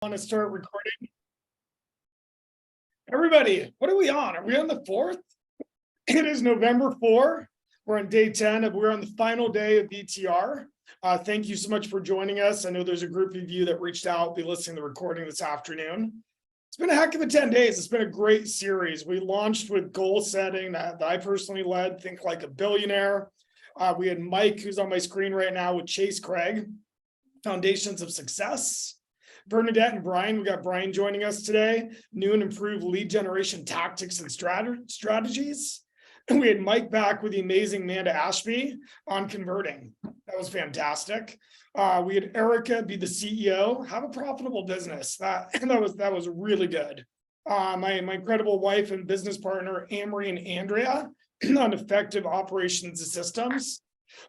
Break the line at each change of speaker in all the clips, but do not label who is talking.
Want to start recording? Everybody, what are we on? Are we on the 4th? It is November 4. We're on day 10 of we're on the final day of VTR. Thank you so much for joining us. I know there's a group of you that reached out, be listening to the recording this afternoon. It's been a heck of a 10 days. It's been a great series. We launched with goal setting that I personally led, Think Like a Billionaire. We had Mike, who's on my screen right now, with Chase Craig, Foundations of Success. Bernadette and Brian, we got Brian joining us today, new and improved lead generation tactics and strategies. And we had Mike back with the amazing Amanda Ashby on converting. That was fantastic. We had Erica be the CEO, have a profitable business. That was really good. My incredible wife and business partner, Amory and Andrea, on effective operations and systems.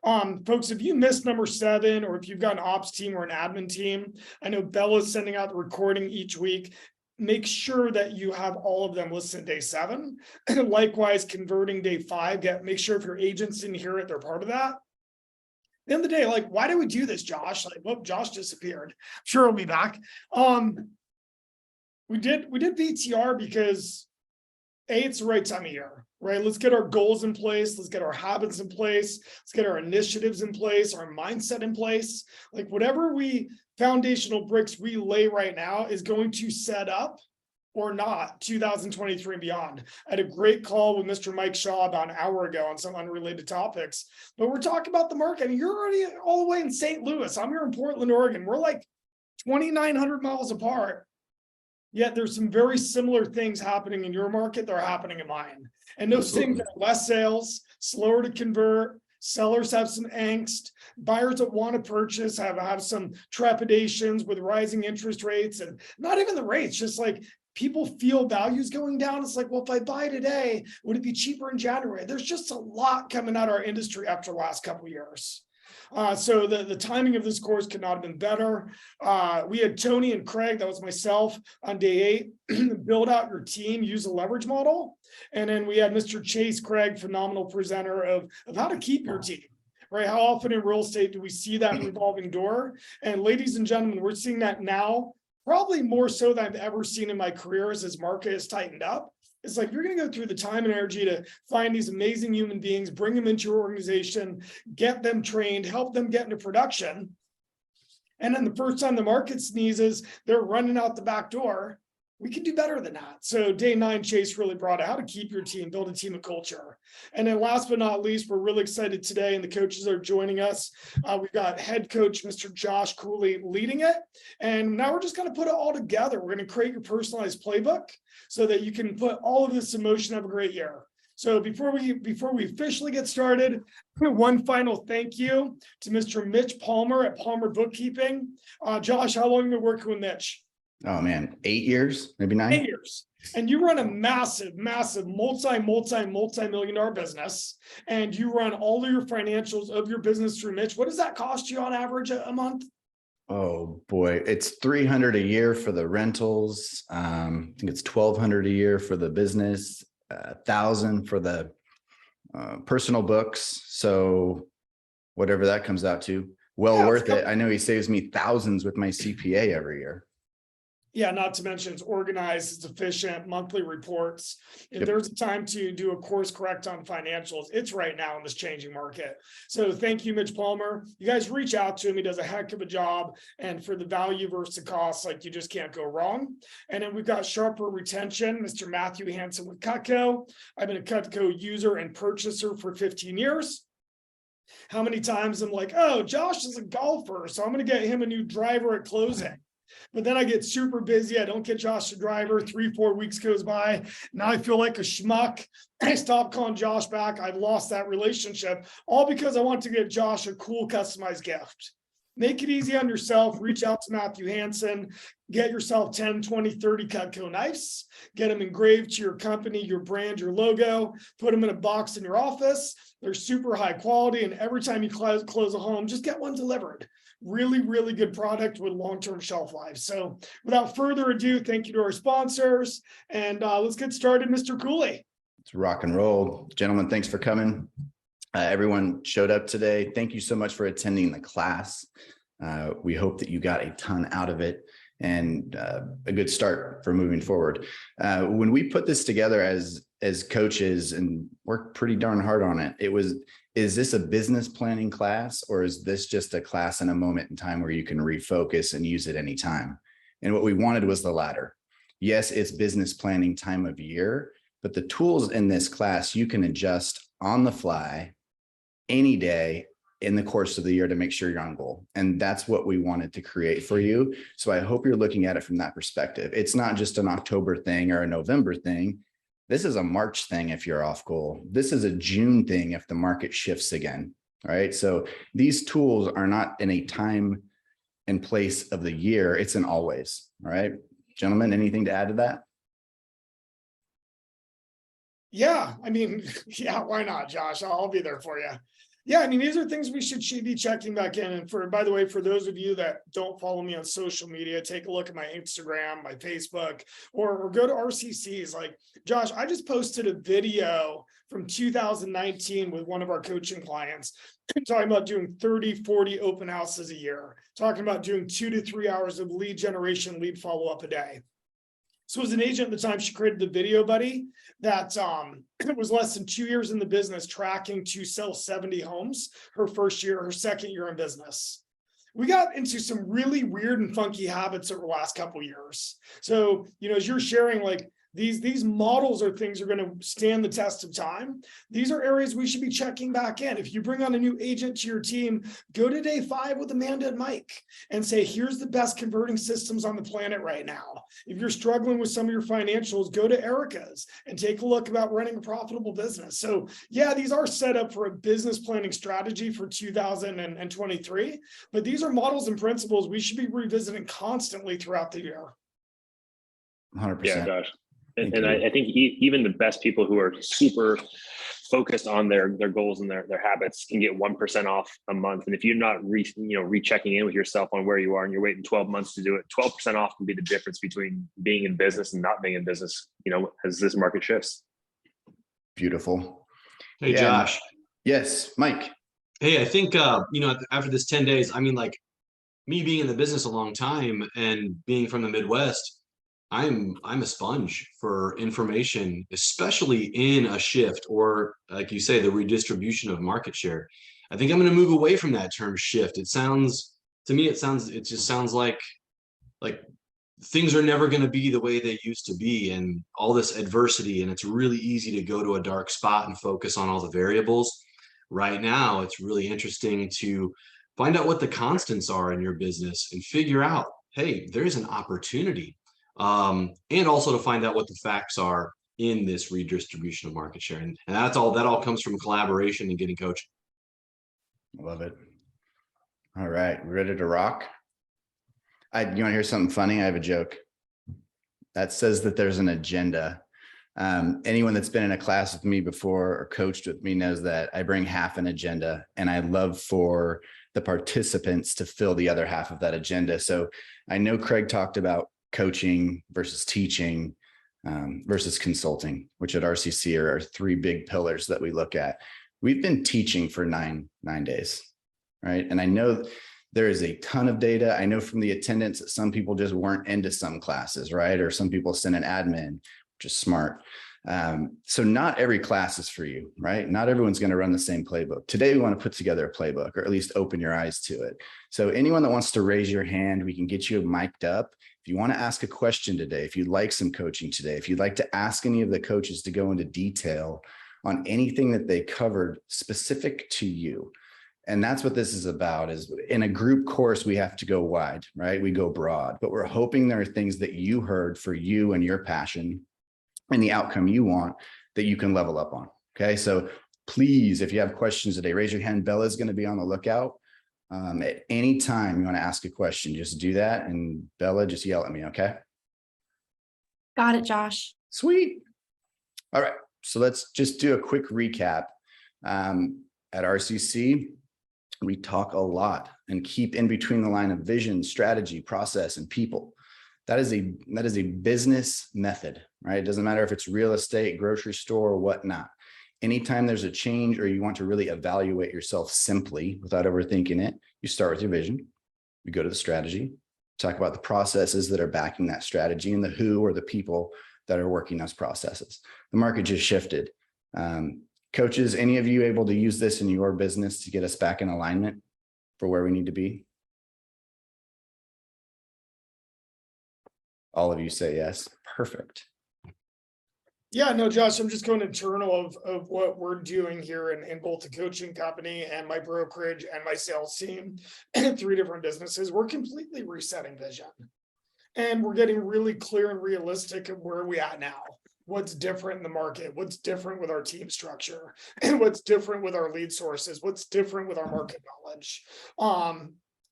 Folks, if you missed number 7, or if you've got an ops team or an admin team, I know Bella's sending out the recording each week. Make sure that you have all of them listed day 7. And likewise, converting day 5. Make sure if your agents didn't hear it, they're part of that. At the end of the day, like, why do we do this, Josh? Like, well, Josh disappeared. Sure, he'll be back. We did VTR because it's the right time of year, right? Let's get our goals in place. Let's get our habits in place. Let's get our initiatives in place, our mindset in place. Like, whatever foundational bricks we lay right now is going to set up or not 2023 and beyond. I had a great call with Mr. Mike Shaw about an hour ago on some unrelated topics, but we're talking about the market. I mean, you're already all the way in St. Louis. I'm here in Portland, Oregon. We're like 2,900 miles apart. Yet there's some very similar things happening in your market that are happening in mine. And those things are less sales, slower to convert, sellers have some angst, buyers that want to purchase have some trepidations with rising interest rates, and not even the rates, just like people feel values going down. It's like, well, if I buy today, would it be cheaper in January? There's just a lot coming out of our industry after the last couple of years. So the timing of this course could not have been better. We had Tony and Craig, that was myself, on day 8, build out your team, use a leverage model. And then we had Mr. Chase Craig, phenomenal presenter of how to keep your team, right? How often in real estate do we see that revolving door? And ladies and gentlemen, we're seeing that now, probably more so than I've ever seen in my career as this market has tightened up. It's like, you're going to go through the time and energy to find these amazing human beings, bring them into your organization, get them trained, help them get into production. And then the first time the market sneezes, they're running out the back door. We can do better than that. So day 9, Chase really brought out how to keep your team, build a team of culture. And then last but not least, we're really excited today, and the coaches are joining us. We've got head coach, Mr. Josh Cooley, leading it. And now we're just going to put it all together. We're going to create your personalized playbook so that you can put all of this in motion. Have a great year. So before we officially get started, one final thank you to Mr. Mitch Palmer at Palmer Bookkeeping. Josh, how long have you been working with Mitch?
Oh man, 8 years, maybe 9.
8 years. And you run a massive, multi-million dollar business, and you run all of your financials of your business through Mitch. What does that cost you on average a month?
Oh boy, it's $300 a year for the rentals. I think it's $1,200 a year for the business, $1,000 for the personal books. So whatever that comes out to, worth it. I know he saves me thousands with my CPA every year.
Yeah, not to mention it's organized, it's efficient, monthly reports. If there's a time to do a course correct on financials, it's right now in this changing market. So thank you, Mitch Palmer. You guys reach out to him. He does a heck of a job. And for the value versus the cost, like, you just can't go wrong. And then we've got Sharper Retention, Mr. Matthew Hansen with Cutco. I've been a Cutco user and purchaser for 15 years. How many times I'm like, oh, Josh is a golfer, so I'm going to get him a new driver at closing. But then I get super busy. I don't get Josh a driver. 3-4 weeks goes by. Now I feel like a schmuck. I stop calling Josh back. I've lost that relationship, all because I want to get Josh a cool customized gift. Make it easy on yourself. Reach out to Matthew Hansen. Get yourself 10, 20, 30 Cutco knives. Get them engraved to your company, your brand, your logo. Put them in a box in your office. They're super high quality. And every time you close a home, just get one delivered. Really, really good product with long-term shelf life. So without further ado, thank you to our sponsors. And let's get started, Mr. Cooley.
It's rock and roll. Gentlemen, thanks for coming. Everyone showed up today. Thank you so much for attending the class. We hope that you got a ton out of it. and a good start for moving forward. When we put this together as coaches and worked pretty darn hard on it, is this a business planning class, or is this just a class in a moment in time where you can refocus and use it anytime? And what we wanted was the latter. Yes, it's business planning time of year, but the tools in this class you can adjust on the fly any day in the course of the year to make sure you're on goal. And that's what we wanted to create for you. So I hope you're looking at it from that perspective. It's not just an October thing or a November thing. This is a March thing if you're off goal. This is a June thing if the market shifts again. All right. So these tools are not in a time and place of the year. It's an always. All right. Gentlemen, anything to add to that?
Yeah, I mean, yeah, why not, Josh? I'll be there for you. Yeah, I mean, these are things we should be checking back in. And by the way, for those of you that don't follow me on social media, take a look at my Instagram, my Facebook, or go to RCCs. Like, Josh, I just posted a video from 2019 with one of our coaching clients talking about doing 30, 40 open houses a year, talking about doing 2 to 3 hours of lead generation, lead follow-up a day. So as an agent at the time, she created the video buddy that was less than 2 years in the business, tracking to sell 70 homes her first year, her second year in business. We got into some really weird and funky habits over the last couple of years. So, as you're sharing, like, these models are things that are going to stand the test of time. These are areas we should be checking back in. If you bring on a new agent to your team, go to day 5 with Amanda and Mike and say, here's the best converting systems on the planet right now. If you're struggling with some of your financials, go to Erica's and take a look about running a profitable business. So yeah, these are set up for a business planning strategy for 2023, but these are models and principles we should be revisiting constantly throughout the year.
100%.
Yeah, gosh. And I think even the best people who are super focused on their goals and their habits can get 1% off a month. And if you're not rechecking in with yourself on where you are and you're waiting 12 months to do it, 12% off can be the difference between being in business and not being in business, as this market shifts.
Beautiful.
Hey, Josh.
Yes, Mike.
Hey, I think, after this 10 days, I mean, like, me being in the business a long time and being from the Midwest, I'm a sponge for information, especially in a shift, or like you say, the redistribution of market share. I think I'm going to move away from that term shift. It just sounds like things are never going to be the way they used to be, and all this adversity, and it's really easy to go to a dark spot and focus on all the variables. Right now, it's really interesting to find out what the constants are in your business and figure out, hey, there's an opportunity. And also to find out what the facts are in this redistribution of market share. And that all comes from collaboration and getting coaching.
Love it. All right. Ready to rock? You want to hear something funny? I have a joke that says that there's an agenda. Anyone that's been in a class with me before or coached with me knows that I bring half an agenda, and I love for the participants to fill the other half of that agenda. So I know Craig talked about coaching versus teaching versus consulting, which at RCC are 3 big pillars that we look at. We've been teaching for nine days, right? And I know there is a ton of data. I know from the attendance that some people just weren't into some classes, right? Or some people sent an admin, which is smart. So not every class is for you, right? Not everyone's going to run the same playbook. Today, we want to put together a playbook, or at least open your eyes to it. So anyone that wants to raise your hand, we can get you mic'd up. If you want to ask a question today, if you'd like some coaching today, if you'd like to ask any of the coaches to go into detail on anything that they covered specific to you. And that's what this is about. Is in a group course, we have to go wide, right? We go broad, but we're hoping there are things that you heard for you and your passion and the outcome you want that you can level up on. Okay. So please, if you have questions today, raise your hand. Bella's going to be on the lookout. At any time you want to ask a question, just do that. And Bella, just yell at me. Okay.
Got it, Josh.
Sweet. All right. So let's just do a quick recap. At RCC, we talk a lot and keep in between the line of vision, strategy, process, and people. That is a business method, right? It doesn't matter if it's real estate, grocery store, or whatnot. Anytime there's a change or you want to really evaluate yourself simply without overthinking it, you start with your vision, you go to the strategy, talk about the processes that are backing that strategy and the who or the people that are working those processes. The market just shifted. Coaches, any of you able to use this in your business to get us back in alignment for where we need to be? All of you say yes. Perfect.
Yeah, no, Josh, I'm just going internal of what we're doing here in both the coaching company and my brokerage and my sales team and 3 different businesses. We're completely resetting vision. And we're getting really clear and realistic of where we at now. What's different in the market, what's different with our team structure, and what's different with our lead sources, what's different with our market knowledge.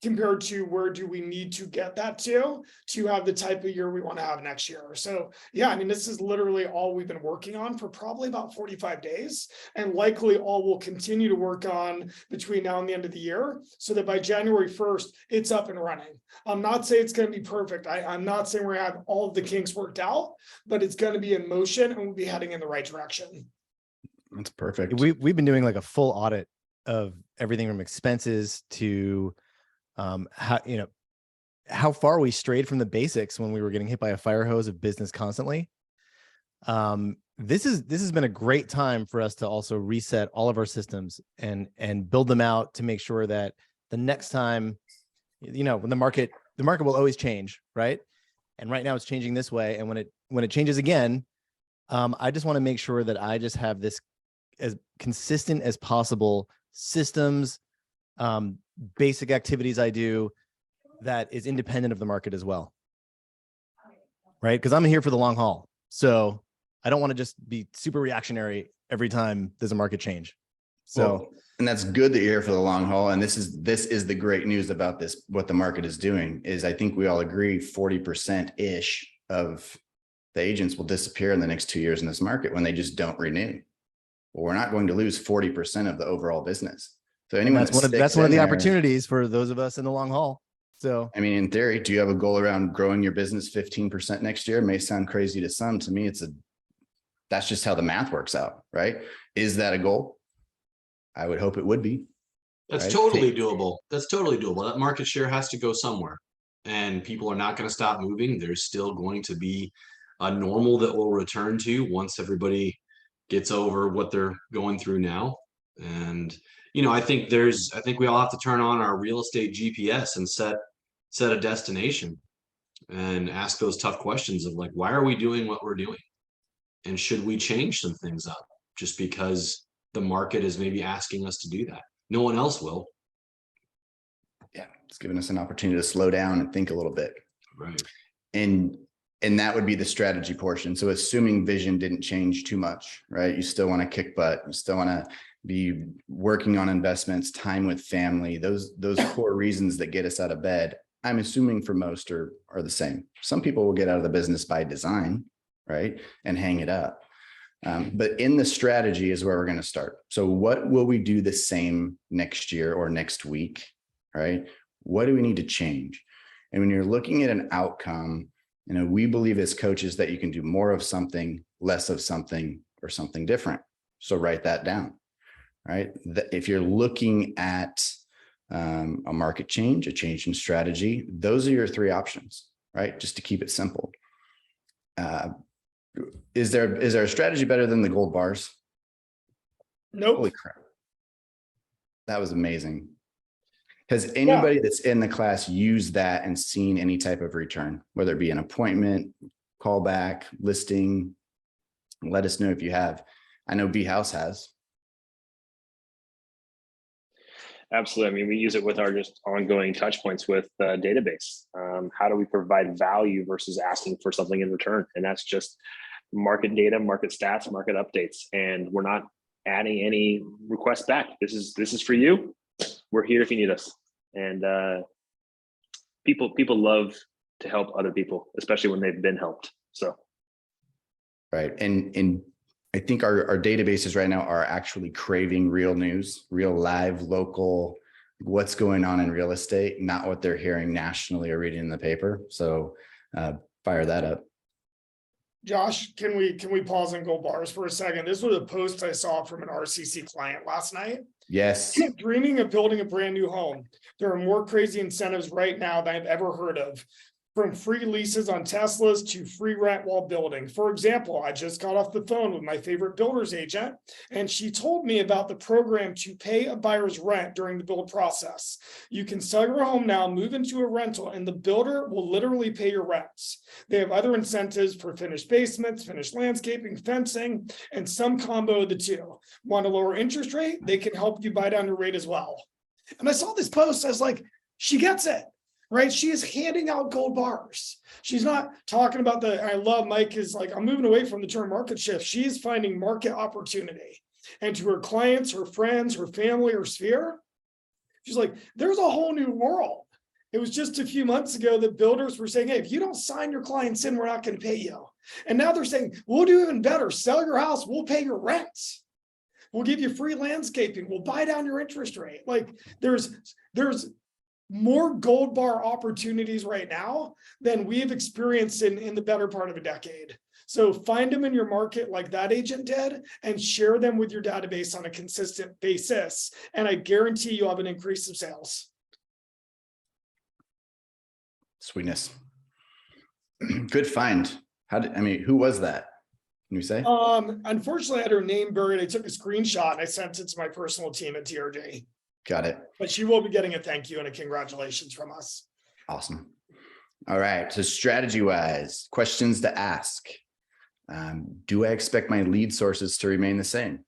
Compared to where do we need to get that to have the type of year we want to have next year. So yeah, I mean, this is literally all we've been working on for probably about 45 days, and likely all we'll continue to work on between now and the end of the year, so that by January 1st, it's up and running. I'm not saying it's going to be perfect. I'm not saying we're going to have all of the kinks worked out, but it's going to be in motion and we'll be heading in the right direction.
That's perfect.
We've been doing like a full audit of everything from expenses to how far we strayed from the basics when we were getting hit by a fire hose of business constantly. This has been a great time for us to also reset all of our systems and build them out to make sure that the next time, when the market will always change, right? And right now it's changing this way. And when it changes again, I just want to make sure that I just have this as consistent as possible systems, basic activities I do that is independent of the market as well. Right? Because I'm here for the long haul. So I don't want to just be super reactionary every time there's a market change. So,
well, and that's good that you're here for the long haul. And this is the great news about this. What the market is doing is, I think we all agree 40% ish of the agents will disappear in the next 2 years in this market when they just don't renew. Well, we're not going to lose 40% of the overall business. So anyone
that's one of the opportunities for those of us in the long haul. So,
I mean, in theory, do you have a goal around growing your business 15% next year? It may sound crazy to some. To me, that's just how the math works out, right? Is that a goal? I would hope it would be.
That's
right?
totally doable. That's totally doable. That market share has to go somewhere, and people are not going to stop moving. There's still going to be a normal that we'll return to once everybody gets over what they're going through now. And I think we all have to turn on our real estate GPS and set a destination and ask those tough questions of like, why are we doing what we're doing? And should we change some things up just because the market is maybe asking us to do that? No one else will.
Yeah, it's giving us an opportunity to slow down and think a little bit.
Right.
And that would be the strategy portion. So assuming vision didn't change too much, right? You still want to kick butt. You still want to be working on investments, time with family, those core reasons that get us out of bed. I'm assuming for most are the same. Some people will get out of the business by design, right? And hang it up. But in the strategy is where we're going to start. So what will we do the same next year or next week, right? What do we need to change? And when you're looking at an outcome, we believe as coaches that you can do more of something, less of something, or something different. So write that down, right? If you're looking at a market change, a change in strategy, those are your 3 options, right? Just to keep it simple. Is there a strategy better than the gold bars?
Nope.
Holy crap. That was amazing. Has anybody that's in the class used that and seen any type of return, whether it be an appointment, callback, listing? Let us know if you have. I know B House has.
Absolutely. I mean, we use it with our just ongoing touch points with database. How do we provide value versus asking for something in return? And that's just market data, market stats, market updates. And we're not adding any requests back. This is for you. We're here if you need us. And people love to help other people, especially when they've been helped. So.
Right. And I think our databases right now are actually craving real news, real live, local, what's going on in real estate, not what they're hearing nationally or reading in the paper. So fire that up.
Josh, can we pause on gold bars for a second? This was a post I saw from an RCC client last night.
Yes.
Dreaming of building a brand new home. There are more crazy incentives right now than I've ever heard of. From free leases on Teslas to free rent while building. For example, I just got off the phone with my favorite builder's agent, and she told me about the program to pay a buyer's rent during the build process. You can sell your home now, move into a rental, and the builder will literally pay your rents. They have other incentives for finished basements, finished landscaping, fencing, and some combo of the two. Want a lower interest rate? They can help you buy down your rate as well. And I saw this post, I was like, she gets it. Right? She is handing out gold bars. She's not talking about I love Mike is like, I'm moving away from the term market shift. She is finding market opportunity. And to her clients, her friends, her family, her sphere, she's like, there's a whole new world. It was just a few months ago that builders were saying, hey, if you don't sign your clients in, we're not going to pay you. And now they're saying, we'll do even better. Sell your house. We'll pay your rent. We'll give you free landscaping. We'll buy down your interest rate. Like there's more gold bar opportunities right now than we have experienced in the better part of a decade. So find them in your market like that agent did and share them with your database on a consistent basis. And I guarantee you'll have an increase of sales.
Sweetness. Good find. Who was that? Can you say?
Unfortunately, I had her name buried. I took a screenshot and I sent it to my personal team at TRJ.
Got it.
But she will be getting a thank you and a congratulations from us.
Awesome. All right. So strategy wise, questions to ask. Do I expect my lead sources to remain the same?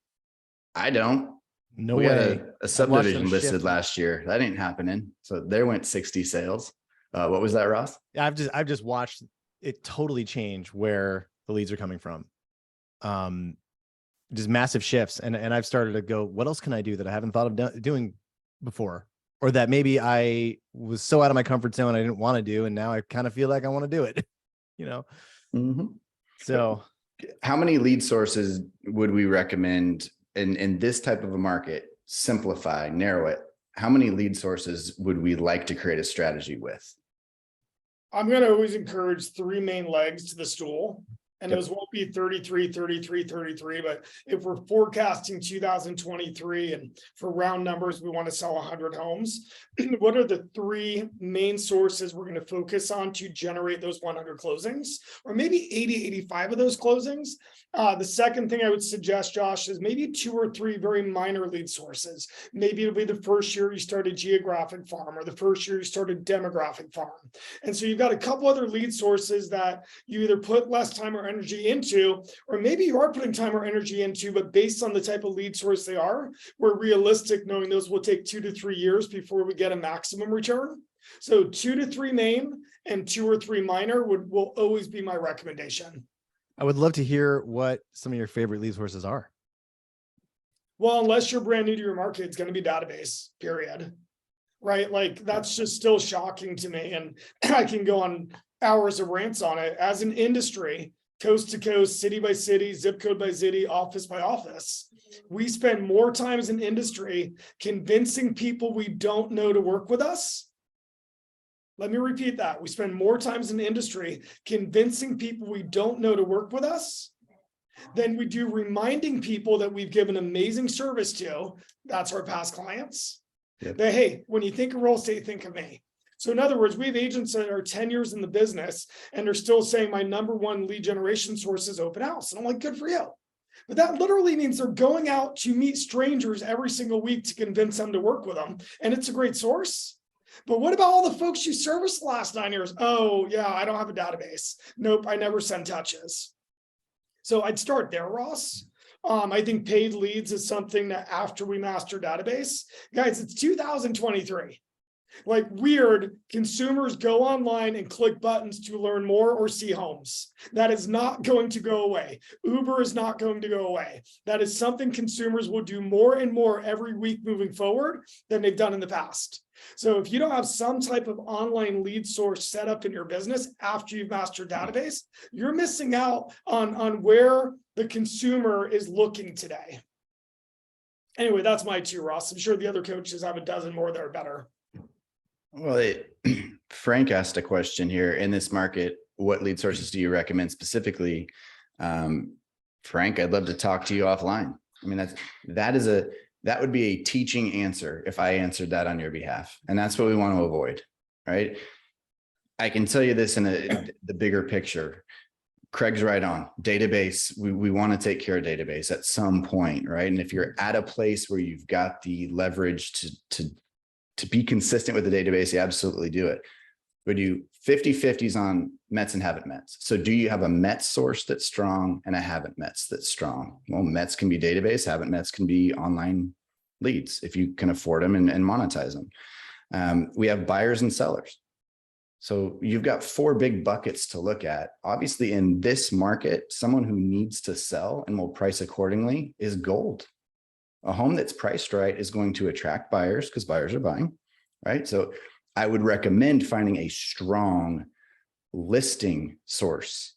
I don't.
No
We had
way.
a subdivision
them
listed
shift.
last year. That ain't happening. So there went 60 sales. What was that, Ross?
I've just watched it totally change where the leads are coming from. Just massive shifts. And I've started to go, what else can I do that I haven't thought of doing before? Or that maybe I was so out of my comfort zone I didn't want to do. And now I kind of feel like I want to do it, So
How many lead sources would we recommend in this type of a market? Simplify, narrow it. How many lead sources would we like to create a strategy with?
I'm going to always encourage 3 main legs to the stool. And
Yep.
those won't be 33, 33, 33. But if we're forecasting 2023 and for round numbers, we want to sell 100 homes. What are the 3 main sources we're going to focus on to generate those 100 closings? Or maybe 80, 85 of those closings. The second thing I would suggest, Josh, is maybe 2 or 3 very minor lead sources. Maybe it'll be the first year you start a geographic farm or the first year you start a demographic farm. And so you've got a couple other lead sources that you either put less time or energy into, or maybe you are putting time or energy into, but based on the type of lead source they are, we're realistic knowing those will take 2 to 3 years before we get a maximum return. So 2 to 3 main and 2 or 3 minor will always be my recommendation.
I would love to hear what some of your favorite lead sources are.
Well, unless you're brand new to your market, it's going to be database, period. Right? Like that's just still shocking to me. And I can go on hours of rants on it. As an industry, coast to coast, city by city, zip code by city, office by office, we spend more time as an industry convincing people we don't know to work with us. Let me repeat that. We spend more time as an industry convincing people we don't know to work with us than we do reminding people that we've given amazing service to. That's our past clients.
Yep.
That, hey, when you think of real estate, think of me. So in other words, we have agents that are 10 years in the business and they're still saying my number 1 lead generation source is open house. And I'm like, good for you. But that literally means they're going out to meet strangers every single week to convince them to work with them. And it's a great source. But what about all the folks you serviced the last 9 years? Oh, yeah, I don't have a database. Nope, I never send touches. So I'd start there, Ross. I think paid leads is something that after we master database, guys, it's 2023. Like weird, consumers go online and click buttons to learn more or see homes. That is not going to go away. Uber is not going to go away. That is something consumers will do more and more every week moving forward than they've done in the past. So if you don't have some type of online lead source set up in your business after you've mastered database, you're missing out on where the consumer is looking today. Anyway, that's my 2, Ross. I'm sure the other coaches have a dozen more that are better.
Well, Frank asked a question here. In this market, what lead sources do you recommend specifically? Frank, I'd love to talk to you offline. I mean, that would be a teaching answer if I answered that on your behalf. And that's what we want to avoid, right? I can tell you this in the bigger picture. Craig's right on. Database, we want to take care of database at some point, right? And if you're at a place where you've got the leverage to be consistent with the database, you absolutely do it. We do 50-50s on Mets and haven't Mets. So do you have a Mets source that's strong and a haven't Mets that's strong? Well, Mets can be database, haven't Mets can be online leads if you can afford them and monetize them. We have buyers and sellers. So you've got 4 big buckets to look at. Obviously, in this market, someone who needs to sell and will price accordingly is gold. A home that's priced right is going to attract buyers because buyers are buying, right? So I would recommend finding a strong listing source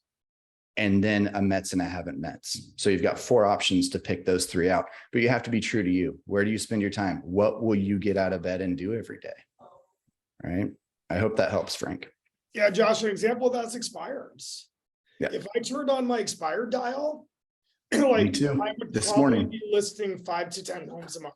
and then a Mets and a haven't Mets. So you've got 4 options to pick those 3 out, but you have to be true to you. Where do you spend your time? What will you get out of bed and do every day? Right? I hope that helps, Frank.
Yeah, Josh, an example of that's expireds.
Yeah.
If I turned on my expired dial,
Me
like
too.
I would
This
probably
morning.
be listing 5 to 10 homes a month.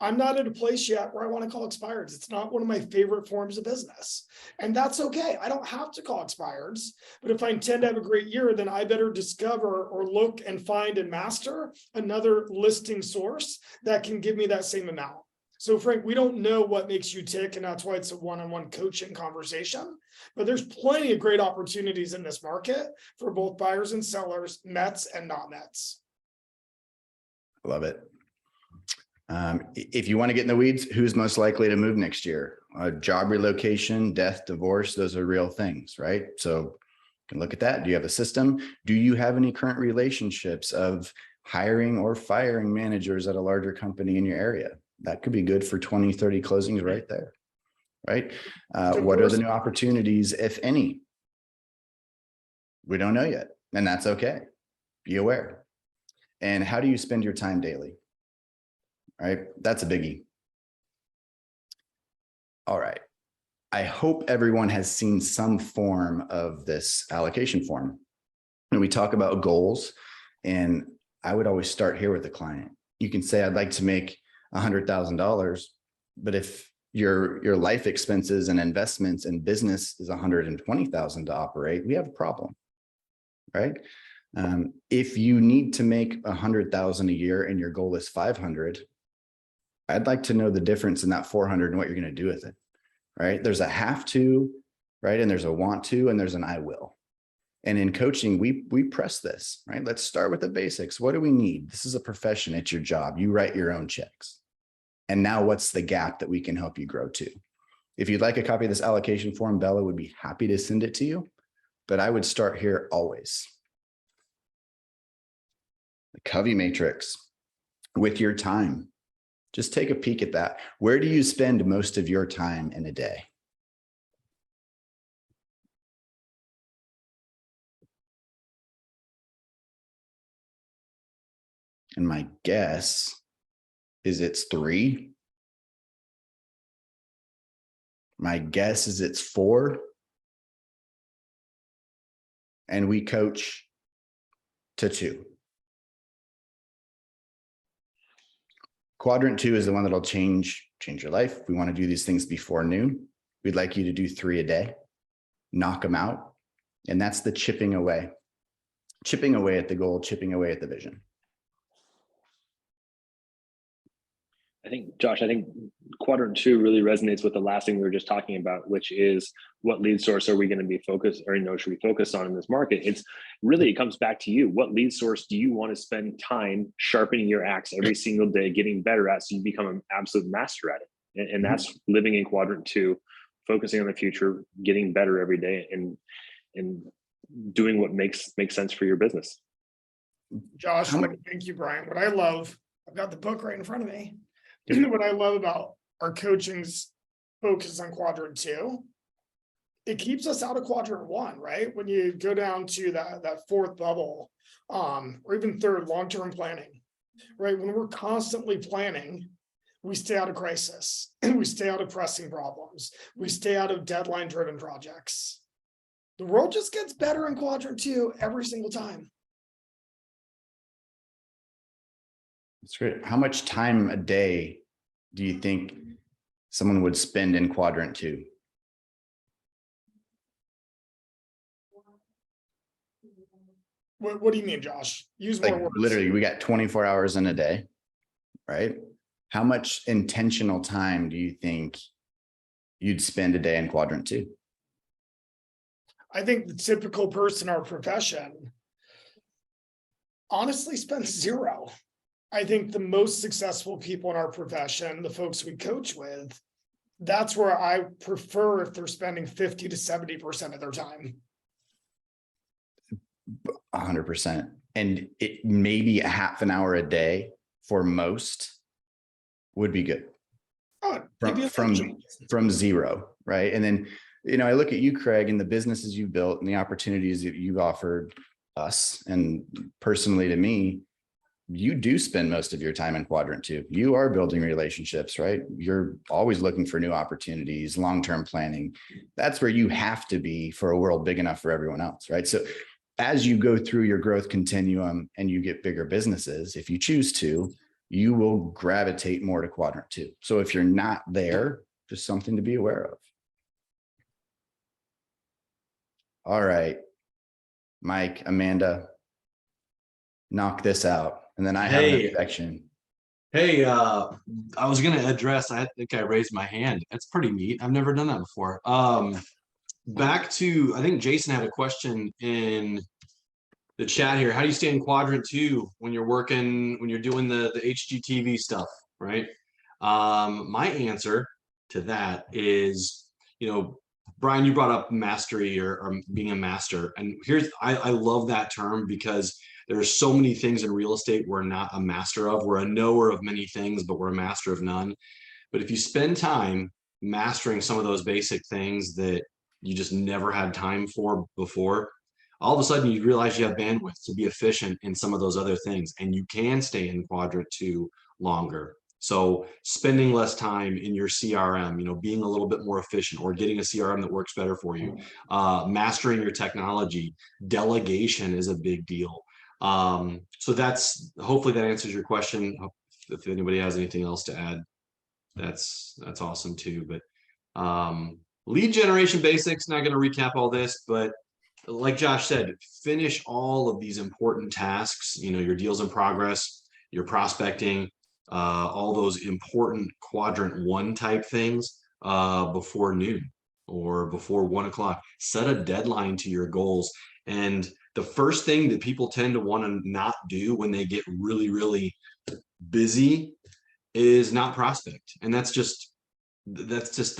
I'm not at a place yet where I want to call expireds. It's not one of my favorite forms of business. And that's okay. I don't have to call expireds, but if I intend to have a great year, then I better discover or look and find and master another listing source that can give me that same amount. So Frank, we don't know what makes you tick, and that's why it's a one-on-one coaching conversation, but there's plenty of great opportunities in this market for both buyers and sellers, Mets and not Mets.
Love it. If you want to get in the weeds, who's most likely to move next year? Job relocation, death, divorce, those are real things, right? So you can look at that. Do you have a system? Do you have any current relationships of hiring or firing managers at a larger company in your area? That could be good for 20, 30 closings right there, right? What are the new opportunities, if any? We don't know yet, and that's okay. Be aware. And how do you spend your time daily? Right? That's a biggie. All right. I hope everyone has seen some form of this allocation form. And we talk about goals, and I would always start here with the client. You can say, I'd like to make $100,000, but if your life expenses and investments and business is $120,000 to operate, we have a problem, right? If you need to make $100,000 a year and your goal is 500, I'd like to know the difference in that 400 and what you're going to do with it, right? There's a have to, right? And there's a want to, and there's an I will. And in coaching, we press this, right? Let's start with the basics. What do we need? This is a profession. It's your job. You write your own checks. And now what's the gap that we can help you grow to? If you'd like a copy of this allocation form, Bella would be happy to send it to you, but I would start here always. The Covey matrix with your time. Just take a peek at that. Where do you spend most of your time in a day? And my guess is it's 3. My guess is it's 4. And we coach to 2. Quadrant 2 is the one that'll change your life. We want to do these things before noon. We'd like you to do 3 a day, knock them out. And that's the chipping away at the goal, chipping away at the vision.
I think, Josh, quadrant 2 really resonates with the last thing we were just talking about, which is what lead source are we going to be focused or, should we focus on in this market? It comes back to you. What lead source do you want to spend time sharpening your axe every single day, getting better at, so you become an absolute master at it? And that's living in quadrant 2, focusing on the future, getting better every day, and doing what makes sense for your business.
Josh, thank you, Brian. What I love, I've got the book right in front of me. What I love about our coaching's focus on quadrant 2, it keeps us out of quadrant 1, right? When you go down to that 4th bubble, or even 3rd, long-term planning, right? When we're constantly planning, we stay out of crisis, we stay out of pressing problems, we stay out of deadline-driven projects. The world just gets better in quadrant 2 every single time.
That's great. How much time a day do you think someone would spend in quadrant 2?
What do you mean, Josh? Use more
Like
words.
literally, we got 24 hours in a day, right? How much intentional time do you think you'd spend a day in quadrant 2?
I think the typical person in our profession honestly spends 0. I think the most successful people in our profession, the folks we coach with, that's where I prefer if they're spending 50 to 70% of their time.
100%. And it maybe a half an hour a day for most would be good.
Oh, maybe a little
From 0, right? And then, I look at you, Craig, and the businesses you've built and the opportunities that you've offered us, and personally to me, you do spend most of your time in quadrant 2. You are building relationships, right? You're always looking for new opportunities, long-term planning. That's where you have to be for a world big enough for everyone else, right? So as you go through your growth continuum and you get bigger businesses, if you choose to, you will gravitate more to quadrant 2. So if you're not there, just something to be aware of. All right, Mike, Amanda, knock this out. And then I have an section.
Hey, I was gonna address, I think I raised my hand. That's pretty neat. I've never done that before. Back to, I think Jason had a question in the chat here. How do you stay in quadrant 2 when you're working, when you're doing the HGTV stuff, right? My answer to that is, Brian, you brought up mastery or being a master. And I love that term because there are so many things in real estate we're not a master of. We're a knower of many things, but we're a master of none. But if you spend time mastering some of those basic things that you just never had time for before, all of a sudden you realize you have bandwidth to be efficient in some of those other things, and you can stay in quadrant 2 longer. So spending less time in your CRM, being a little bit more efficient, or getting a CRM that works better for you, mastering your technology, delegation is a big deal. So hopefully that answers your question. If anybody has anything else to add, that's awesome too. But lead generation basics, not going to recap all this, but like Josh said, finish all of these important tasks, your deals in progress, your prospecting, all those important quadrant 1 type things before noon or before 1 o'clock. Set a deadline to your goals. And the first thing that people tend to want to not do when they get really, really busy is not prospect. And that's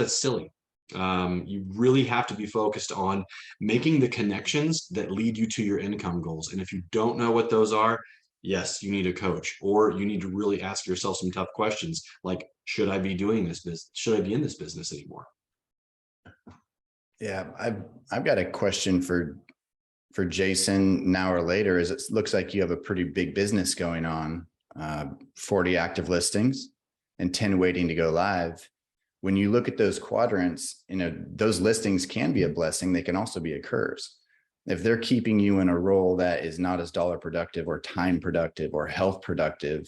silly. You really have to be focused on making the connections that lead you to your income goals. And if you don't know what those are, yes, you need a coach, or you need to really ask yourself some tough questions like, should I be doing this business? Should I be in this business anymore?
Yeah, I've got a question for Jason now or later. Is it looks like you have a pretty big business going on, 40 active listings and 10 waiting to go live. When you look at those quadrants, those listings can be a blessing. They can also be a curse. If they're keeping you in a role that is not as dollar productive or time productive or health productive,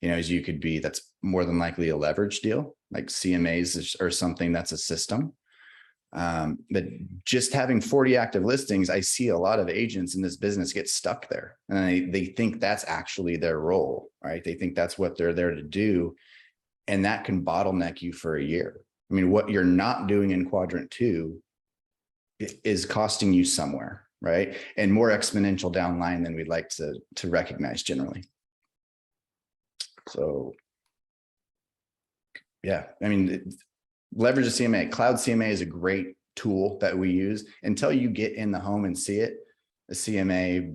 as you could be, that's more than likely a leverage deal, like CMAs or something that's a system. But just having 40 active listings, I see a lot of agents in this business get stuck there, and they think that's actually their role, right? They think that's what they're there to do. And that can bottleneck you for a year. I mean, what you're not doing in quadrant 2 is costing you somewhere, right? And more exponential downline than we'd like to recognize generally. So, yeah, I mean, leverage a CMA. Cloud CMA is a great tool that we use. Until you get in the home and see it, a CMA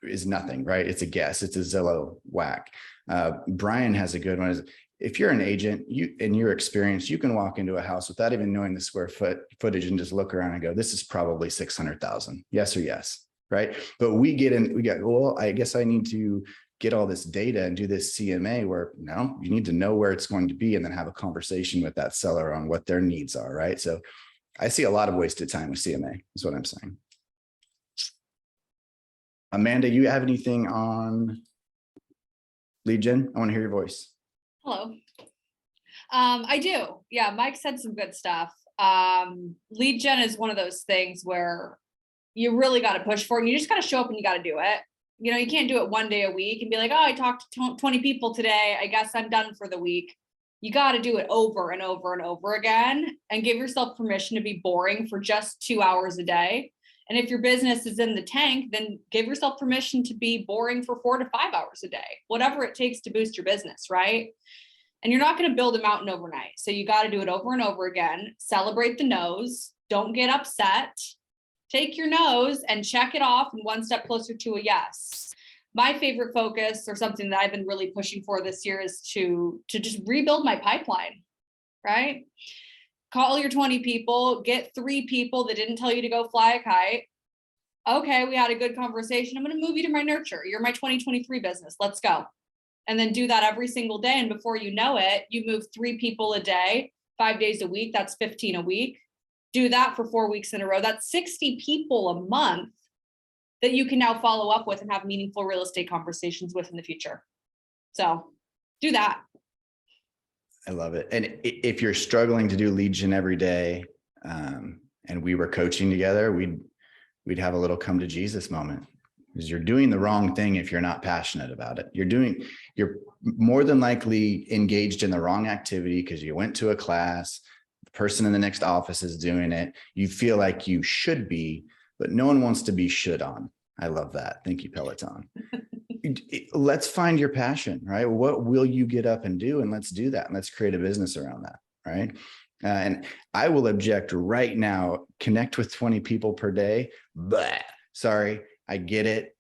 is nothing, right? It's a guess. It's a Zillow whack. Brian has a good one. If you're an agent, in your experience, you can walk into a house without even knowing the square footage and just look around and go, this is probably 600,000. Yes or yes, right? But we get, well, I guess I need to get all this data and do this CMA, where no, you need to know where it's going to be and then have a conversation with that seller on what their needs are, right? So I see a lot of wasted time with CMA, is what I'm saying. Amanda, you have anything on lead gen? I want to hear your voice.
Hello. I do. Yeah, Mike said some good stuff. Lead gen is one of those things where you really got to push for it. And you just got to show up and you got to do it. You know, you can't do it one day a week and be like, oh, I talked to 20 people today. I guess I'm done for the week. You got to do it over and over and over again and give yourself permission to be boring for just 2 hours a day. And if your business is in the tank, then give yourself permission to be boring for 4 to 5 hours a day, whatever it takes to boost your business, right? And you're not going to build a mountain overnight. So you got to do it over and over again. Celebrate the no's. Don't get upset. Take your no's and check it off and one step closer to a yes. My favorite focus, or something that I've been really pushing for this year, is to just rebuild my pipeline, right? Call your 20 people, get 3 people that didn't tell you to go fly a kite. Okay, we had a good conversation. I'm going to move you to my nurture. You're my 2023 business. Let's go. And then do that every single day. And before you know it, you move 3 people a day, 5 days a week. That's 15 a week. Do that for 4 weeks in a row. That's 60 people a month that you can now follow up with and have meaningful real estate conversations with in the future. So do that.
I love it. And if you're struggling to do lead gen every day, and we were coaching together, we'd have a little come to Jesus moment, because you're doing the wrong thing if you're not passionate about it. You're more than likely engaged in the wrong activity because you went to a class, the person in the next office is doing it. You feel like you should be, but no one wants to be should on. I love that. Thank you, Peloton. Let's find your passion, right? What will you get up and do? And let's do that. And let's create a business around that, right? And I will object right now, connect with 20 people per day. But sorry, I get it.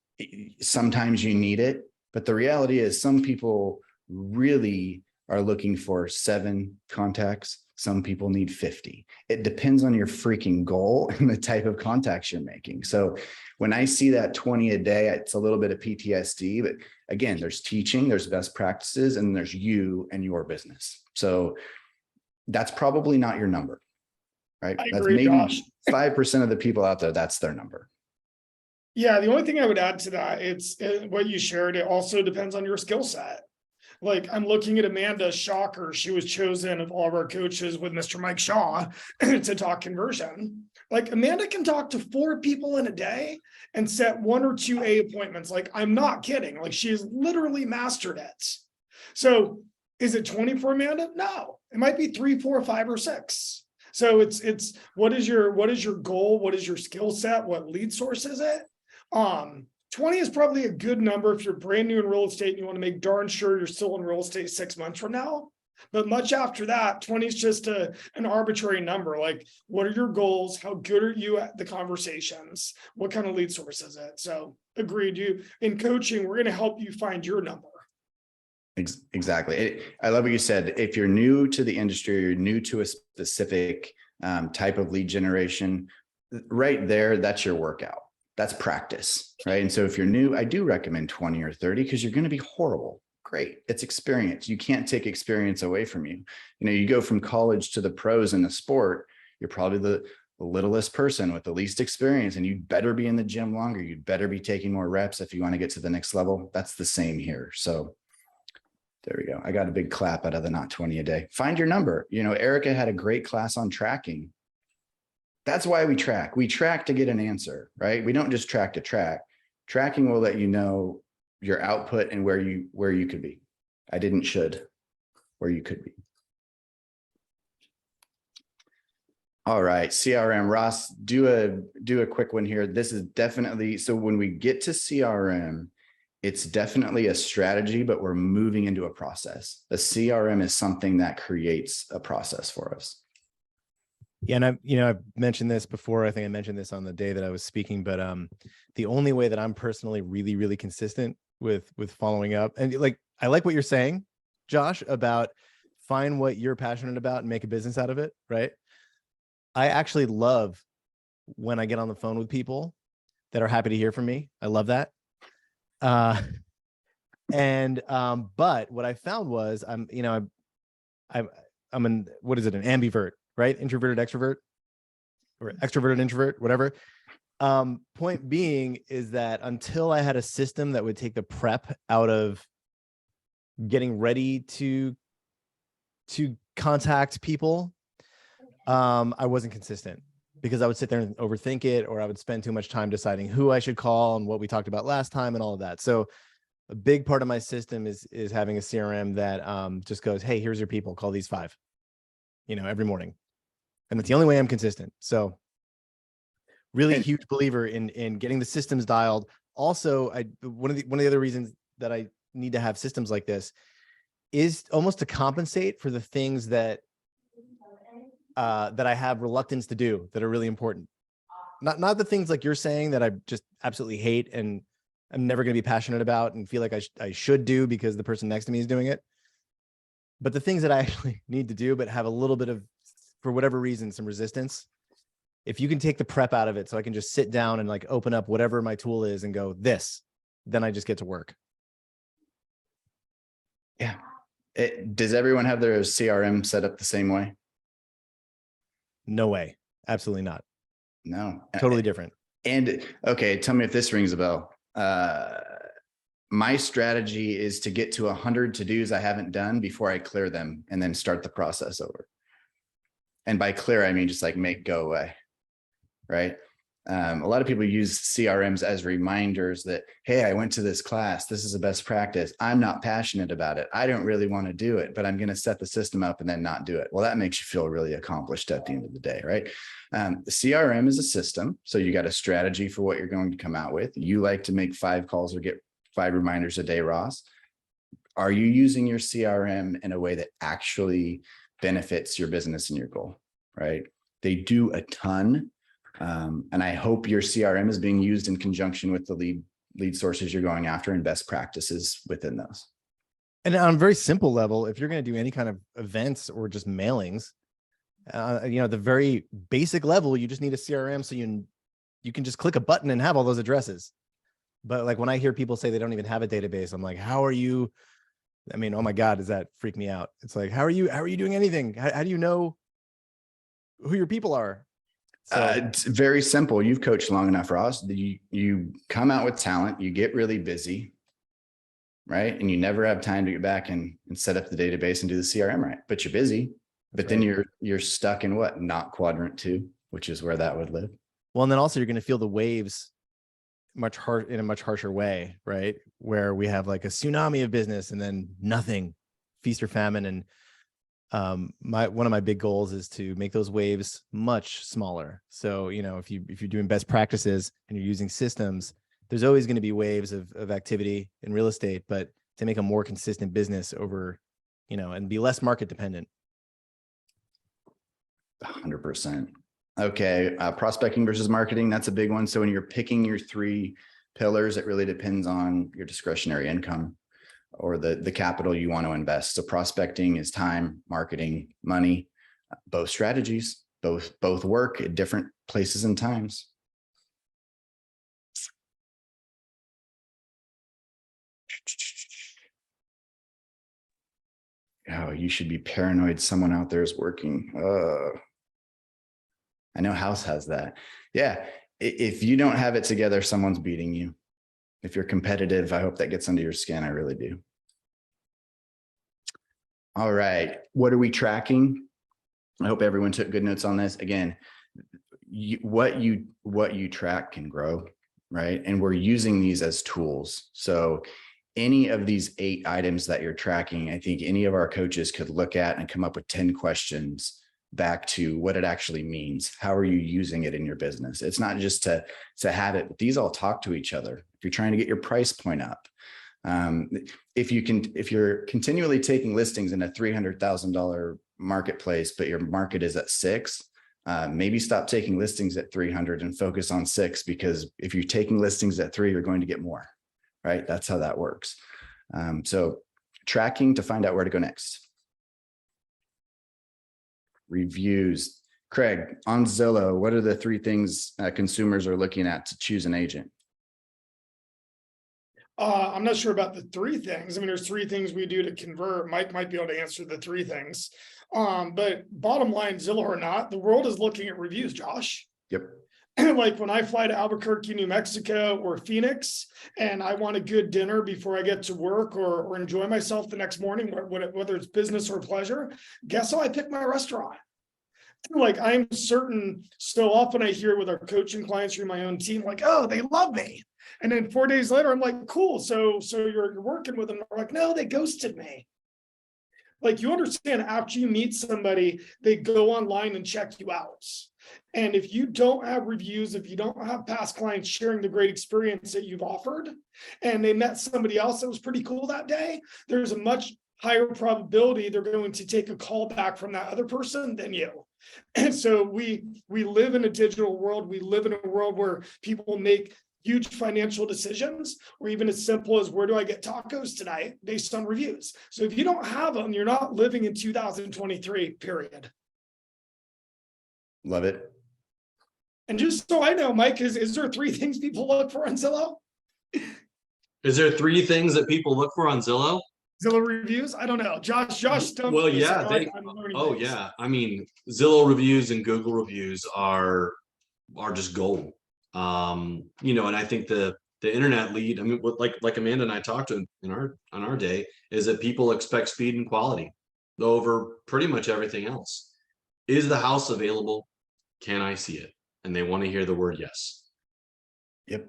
Sometimes you need it. But the reality is some people really are looking for 7 contacts. Some people need 50. It depends on your freaking goal and the type of contacts you're making. So when I see that 20 a day, it's a little bit of PTSD, but again, there's teaching, there's best practices, and there's you and your business. So that's probably not your number, right?
I
That's
agree,
maybe
Josh.
5% of the people out there, that's their number.
Yeah, the only thing I would add to that, it's what you shared. It also depends on your skill set. Like, I'm looking at Amanda, shocker. She was chosen of all of our coaches with Mr. Mike Shaw to talk conversion. Like, Amanda can talk to 4 people in a day and set 1 or 2 appointments. Like, I'm not kidding. Like, she has literally mastered it. So is it 20 for Amanda? No, it might be 3, 4, 5, or 6. So it's what is your goal? What is your skill set? What lead source is it? 20 is probably a good number if you're brand new in real estate and you want to make darn sure you're still in real estate 6 months from now. But much after that, 20 is just an arbitrary number. Like, what are your goals? How good are you at the conversations? What kind of lead source is it? So agreed. In coaching, we're going to help you find your number.
Exactly. I love what you said. If you're new to the industry, or you're new to a specific type of lead generation, right there, that's your workout. That's practice, right? And so if you're new, I do recommend 20 or 30 because you're going to be horrible. Great. It's experience. You can't take experience away from you. You know, you go from college to the pros in the sport, you're probably the littlest person with the least experience, and you'd better be in the gym longer. You'd better be taking more reps if you want to get to the next level. That's the same here. So there we go. I got a big clap out of the not 20 a day. Find your number. You know, Erica had a great class on tracking. That's why we track. We track to get an answer, right? We don't just track to track. Tracking will let you know your output and where you could be. Where you could be. All right, CRM. Ross, do a quick one here. This is definitely, so when we get to CRM, it's definitely a strategy, but we're moving into a process. The CRM is something that creates a process for us.
Yeah, and I've mentioned this before. I think I mentioned this on the day that I was speaking, but the only way that I'm personally really, really consistent with following up, and I like what you're saying, Josh, about find what you're passionate about and make a business out of it, right? I actually love when I get on the phone with people that are happy to hear from me. I love that. But what I found was I'm an ambivert, right? Introverted, extrovert. or extrovert, introvert, whatever. Point being is that until I had a system that would take the prep out of getting ready to contact people, I wasn't consistent because I would sit there and overthink it, or I would spend too much time deciding who I should call and what we talked about last time and all of that. So a big part of my system is having a CRM that just goes, hey, here's your people, call these 5, every morning. And that's the only way I'm consistent. So really a huge believer in getting the systems dialed. Also, one of the other reasons that I need to have systems like this is almost to compensate for the things that I have reluctance to do that are really important. Not the things like you're saying that I just absolutely hate and I'm never going to be passionate about and feel like I should do because the person next to me is doing it. But the things that I actually need to do, but have a little bit of, for whatever reason, some resistance. If you can take the prep out of it, so I can just sit down and like open up whatever my tool is and go this, then I just get to work.
Yeah. Does everyone have their CRM set up the same way?
No way. Absolutely not.
No.
Totally different.
And okay, tell me if this rings a bell. My strategy is to get to 100 to-dos I haven't done before I clear them and then start the process over. And by clear, I mean just like make go away, right? A lot of people use CRMs as reminders that, hey, I went to this class. This is a best practice. I'm not passionate about it. I don't really want to do it, but I'm going to set the system up and then not do it. Well, that makes you feel really accomplished at the end of the day, right? The CRM is a system. So you got a strategy for what you're going to come out with. You like to make 5 calls or get 5 reminders a day, Ross. Are you using your CRM in a way that actually benefits your business and your goal, right? They do a ton. And I hope your CRM is being used in conjunction with the lead sources you're going after and best practices within those.
And on a very simple level, if you're going to do any kind of events or just mailings, the very basic level, you just need a CRM so you can just click a button and have all those addresses. But like when I hear people say they don't even have a database, I'm like, how are you? I mean, oh my God, does that freak me out? It's like, how are you doing anything? How do you know who your people are? So,
it's very simple. You've coached long enough, Ross. You come out with talent, you get really busy, right? And you never have time to get back and set up the database and do the CRM right, but you're busy. But then you're stuck in what? Not quadrant 2, which is where that would live.
Well, and then also you're going to feel the waves in a much harsher way, right? Where we have like a tsunami of business and then nothing, feast or famine. And one of my big goals is to make those waves much smaller. So, if you're doing best practices and you're using systems, there's always going to be waves of activity in real estate, but to make a more consistent business over, and be less market dependent.
100%. Okay. Prospecting versus marketing. That's a big one. So when you're picking your 3 pillars, it really depends on your discretionary income or the capital you want to invest. So prospecting is time, marketing, money, both strategies, both work at different places and times. Oh, you should be paranoid someone out there is working. I know House has that. Yeah. If you don't have it together, someone's beating you. If you're competitive, I hope that gets under your skin. I really do. All right. What are we tracking? I hope everyone took good notes on this. Again, what you track can grow, right? And we're using these as tools. So any of these 8 items that you're tracking, I think any of our coaches could look at and come up with 10 questions back to what it actually means. How are you using it in your business? It's not just to have it, but these all talk to each other. If you're trying to get your price point up, if you're continually taking listings in a $300,000 marketplace, but your market is at 6, maybe stop taking listings at 300 and focus on 6, because if you're taking listings at 3, you're going to get more, right? That's how that works. So tracking to find out where to go next. Reviews. Craig, on Zillow, what are the 3 things consumers are looking at to choose an agent?
I'm not sure about the 3 things. I mean, there's 3 things we do to convert. Mike might be able to answer the 3 things. But bottom line, Zillow or not, the world is looking at reviews, Josh.
Yep.
Like when I fly to Albuquerque, New Mexico or Phoenix, and I want a good dinner before I get to work or enjoy myself the next morning, whether it's business or pleasure, guess how I pick my restaurant? Like I'm certain so often I hear with our coaching clients through my own team, like, oh, they love me. And then 4 days later, I'm like, cool. So you're working with them. They're like, no, they ghosted me. Like you understand after you meet somebody, they go online and check you out. And if you don't have reviews, if you don't have past clients sharing the great experience that you've offered, and they met somebody else that was pretty cool that day, there's a much higher probability they're going to take a call back from that other person than you. And so we live in a digital world. We live in a world where people make huge financial decisions, or even as simple as where do I get tacos tonight based on reviews. So if you don't have them, you're not living in 2023, period.
Love it.
And just so I know, Mike, is there 3 things people look for on Zillow?
Is there 3 things that people look for on Zillow?
Zillow reviews? I don't know. Josh, don't.
Well, yeah, oh yeah. I mean, Zillow reviews and Google reviews are just gold. You know, and I think the internet lead, I mean, like Amanda and I talked to on our day, is that people expect speed and quality over pretty much everything else. Is the house available? Can I see it? And they want to hear the word yes.
Yep.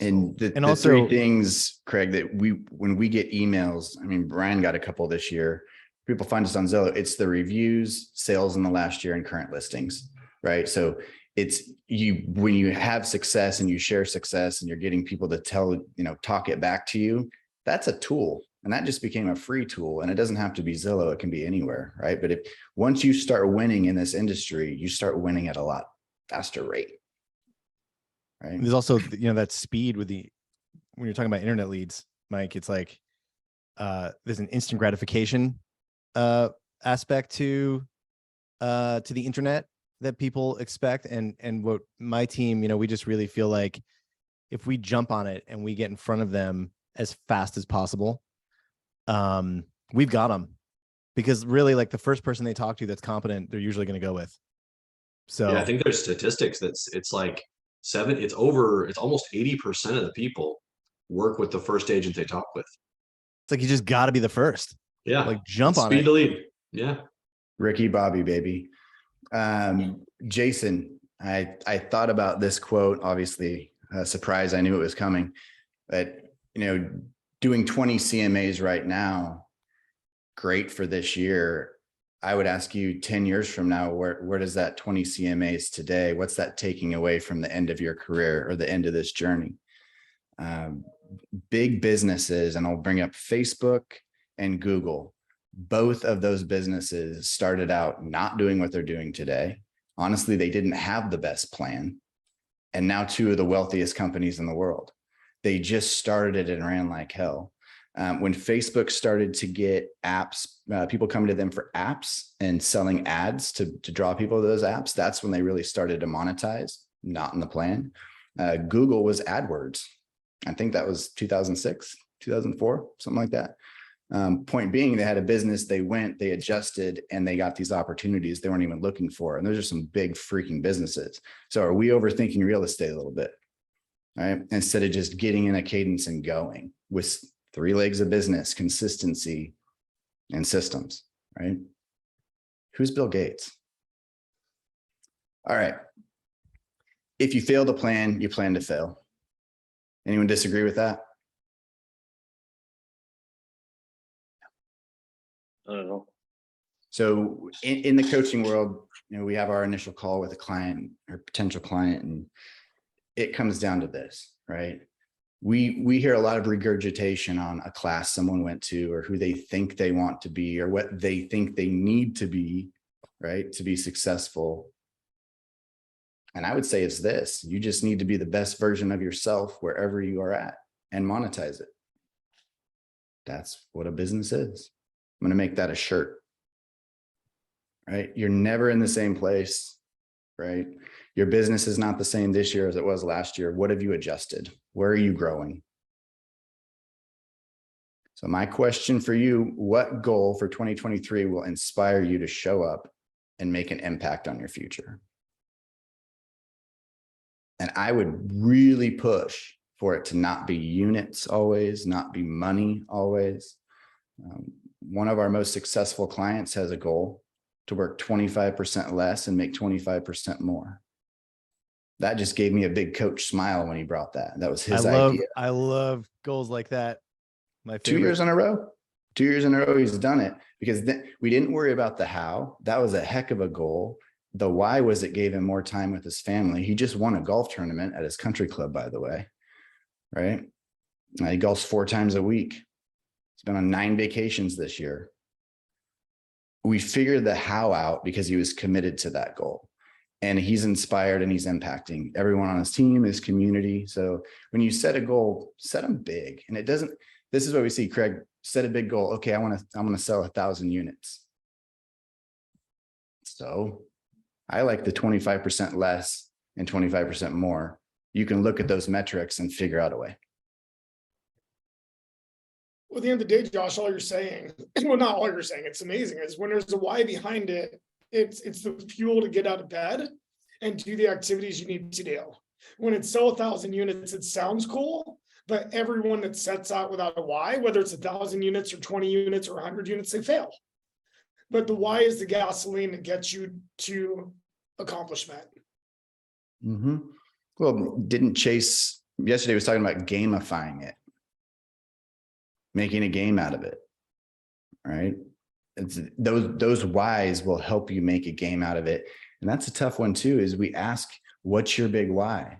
And the
also
3 things, Craig, that when we get emails, I mean, Brian got a couple this year. People find us on Zillow. It's the reviews, sales in the last year, and current listings, right? So it's when you have success and you share success and you're getting people to talk it back to you, that's a tool. And that just became a free tool. And it doesn't have to be Zillow. It can be anywhere, right? But once you start winning in this industry, you start winning at a lot faster rate. Right.
There's also, that speed when you're talking about internet leads, Mike, it's like, there's an instant gratification, aspect to the internet that people expect. And what my team, we just really feel like if we jump on it and we get in front of them as fast as possible, we've got them, because really, like, the first person they talk to that's competent, they're usually going to go with. So
yeah, I think there's statistics it's like it's almost 80% of the people work with the first agent they talk with.
it's like, you just got to be the first.
Yeah.
Like, jump on
Speed
it.
to lead. Yeah.
Ricky Bobby, baby. Jason, I thought about this quote, obviously a surprise. I knew it was coming, but doing 20 CMAs right now, great for this year. I would ask you 10 years from now, where does that 20 CMAs today? What's that taking away from the end of your career or the end of this journey? Big businesses, and I'll bring up Facebook and Google. Both of those businesses started out not doing what they're doing today. Honestly, they didn't have the best plan. And now 2 of the wealthiest companies in the world. They just started it and ran like hell. When Facebook started to get apps, people coming to them for apps and selling ads to draw people to those apps, that's when they really started to monetize, not in the plan. Google was AdWords. I think that was 2006, 2004, something like that. Point being, they had a business, they adjusted, and they got these opportunities they weren't even looking for. And those are some big freaking businesses. So are we overthinking real estate a little bit? Right? Instead of just getting in a cadence and going with 3 legs of business, consistency, and systems, right? Who's Bill Gates? All right. If you fail to plan, you plan to fail. Anyone disagree with that?
I don't know.
So in the coaching world, we have our initial call with a client or potential client, and it comes down to this, right? We hear a lot of regurgitation on a class someone went to, or who they think they want to be, or what they think they need to be, right, to be successful. And I would say it's this: you just need to be the best version of yourself wherever you are at and monetize it. That's what a business is. I'm going to make that a shirt, right? You're never in the same place, right? Your business is not the same this year as it was last year. What have you adjusted? Where are you growing? So my question for you, what goal for 2023 will inspire you to show up and make an impact on your future? And I would really push for it to not be units always, not be money always. One of our most successful clients has a goal to work 25% less and make 25% more. That just gave me a big coach smile when he brought that. That was his idea.
I love goals like that. My favorite.
2 years in a row. 2 years in a row, he's done it, because then we didn't worry about the how. That was a heck of a goal. The why was it gave him more time with his family. He just won a golf tournament at his country club, by the way. Right? He golfs 4 times a week. He's been on 9 vacations this year. We figured the how out because he was committed to that goal. And he's inspired and he's impacting everyone on his team, his community. So when you set a goal, set them big. And it doesn't, this is what we see, Craig, set a big goal. Okay, I'm gonna sell 1,000 units. So I like the 25% less and 25% more. You can look at those metrics and figure out a way.
Well, at the end of the day, Josh, all you're saying, well, not all you're saying, it's amazing, is when there's a why behind it, it's the fuel to get out of bed and do the activities you need to do. When it's sell 1,000 units, it sounds cool, but everyone that sets out without a why, whether it's 1,000 units or 20 units or 100 units, they fail. But the why is the gasoline that gets you to accomplishment.
Mm-hmm. Well, didn't Chase yesterday was talking about gamifying it, making a game out of it, right? It's those whys will help you make a game out of it. And that's a tough one too, is we ask, what's your big why?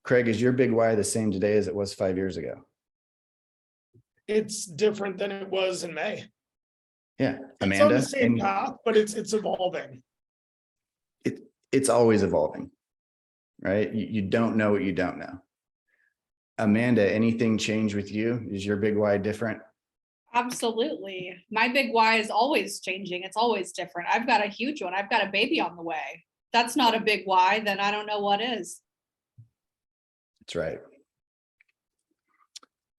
Craig, is your big why the same today as it was 5 years ago?
It's different than it was in May.
Yeah.
It's on
Amanda,
the same path, but it's evolving.
it's always evolving, right? You don't know what you don't know. Amanda, anything change with you? Is your big why different?
Absolutely. My big why is always changing. It's always different. I've got a huge one. I've got a baby on the way. That's not a big why, then I don't know what is.
That's right.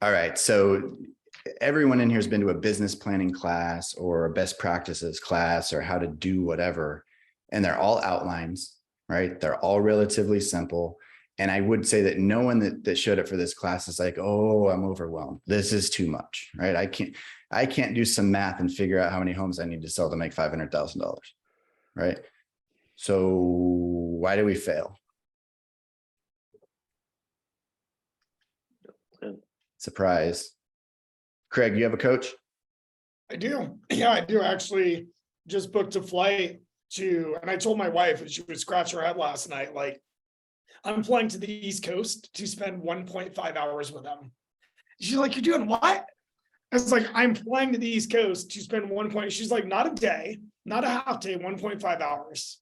All right. So everyone in here has been to a business planning class or a best practices class or how to do whatever. And they're all outlines, right? They're all relatively simple. And I would say that no one that showed up for this class is like, oh, I'm overwhelmed. This is too much, right? I can't do some math and figure out how many homes I need to sell to make $500,000, right? So why do we fail? Surprise. Craig, you have a coach?
I do. Yeah, I do. Actually just booked a flight to, and I told my wife, and she would scratch her head last night, like, I'm flying to the East Coast to spend 1.5 hours with them. She's like, you're doing what? I was like, I'm flying to the East Coast to spend she's like, not a day, not a half day, 1.5 hours.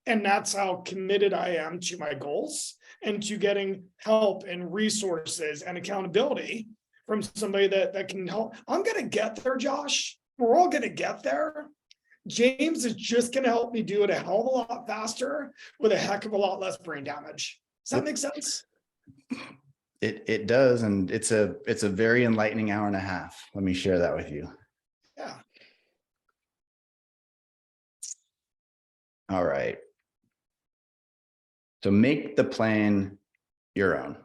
And that's how committed I am to my goals and to getting help and resources and accountability from somebody that can help. I'm going to get there, Josh. We're all going to get there. James is just going to help me do it a hell of a lot faster with a heck of a lot less brain damage. Does that make sense?
It does. And it's a very enlightening hour and a half. Let me share that with you.
Yeah.
All right. So make the plan your own.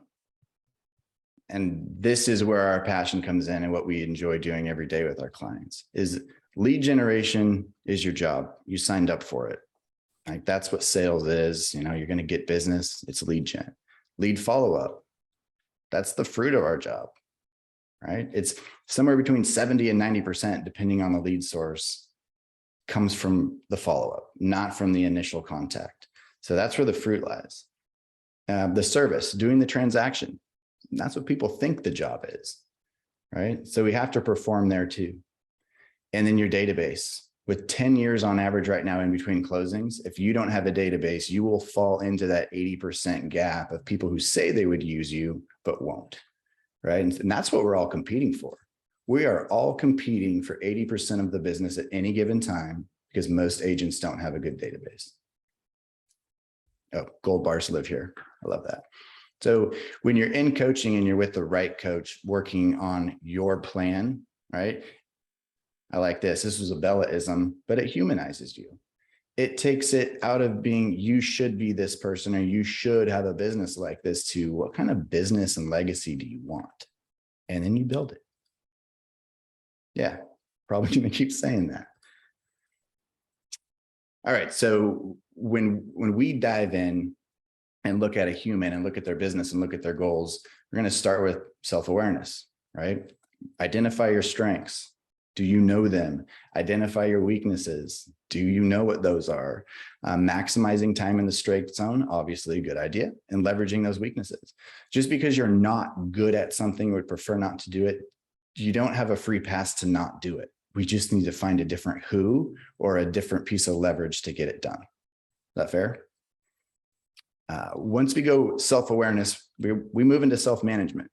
And this is where our passion comes in and what we enjoy doing every day with our clients is lead generation is your job. You signed up for it. Like that's what sales is. You know, you're going to get business. It's lead gen. Lead follow-up. That's the fruit of our job, right? It's somewhere between 70 and 90%, depending on the lead source, comes from the follow-up, not from the initial contact. So that's where the fruit lies. The service, doing the transaction. That's what people think the job is, right? So we have to perform there too. And then your database. With 10 years on average right now in between closings, if you don't have a database, you will fall into that 80% gap of people who say they would use you, but won't, right? And that's what we're all competing for. We are all competing for 80% of the business at any given time because most agents don't have a good database. Oh, gold bars live here. I love that. So when you're in coaching and you're with the right coach working on your plan, right? I like this. This was a Bella-ism, but it humanizes you. it takes it out of being, you should be this person, or you should have a business like this, to what kind of business and legacy do you want? And then you build it. Yeah, probably gonna keep saying that. All right, so when we dive in and look at a human and look at their business and look at their goals, we're going to start with self-awareness, right? Identify your strengths. Do you know them? Identify your weaknesses. Do you know what those are? Maximizing time in the strike zone, obviously a good idea, and leveraging those weaknesses. Just because you're not good at something or would prefer not to do it, you don't have a free pass to not do it. We just need to find a different who or a different piece of leverage to get it done. Is that fair? Once we go self-awareness, we move into self-management,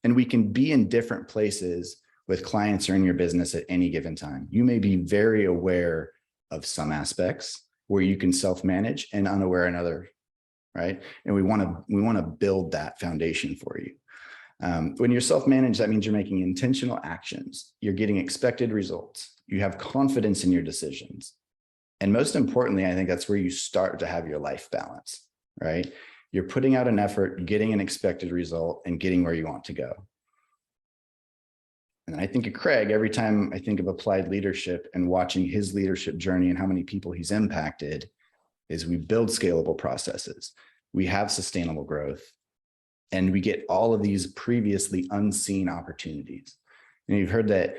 and we can be in different places with clients or in your business at any given time. You may be very aware of some aspects where you can self-manage and unaware in other, right? And we want to build that foundation for you. When you're self-managed, that means you're making intentional actions. You're getting expected results. You have confidence in your decisions. And most importantly, I think that's where you start to have your life balance, right? You're putting out an effort, getting an expected result, and getting where you want to go. And I think of Craig every time I think of applied leadership and watching his leadership journey and how many people he's impacted, is we build scalable processes. We have sustainable growth, and we get all of these previously unseen opportunities. And you've heard that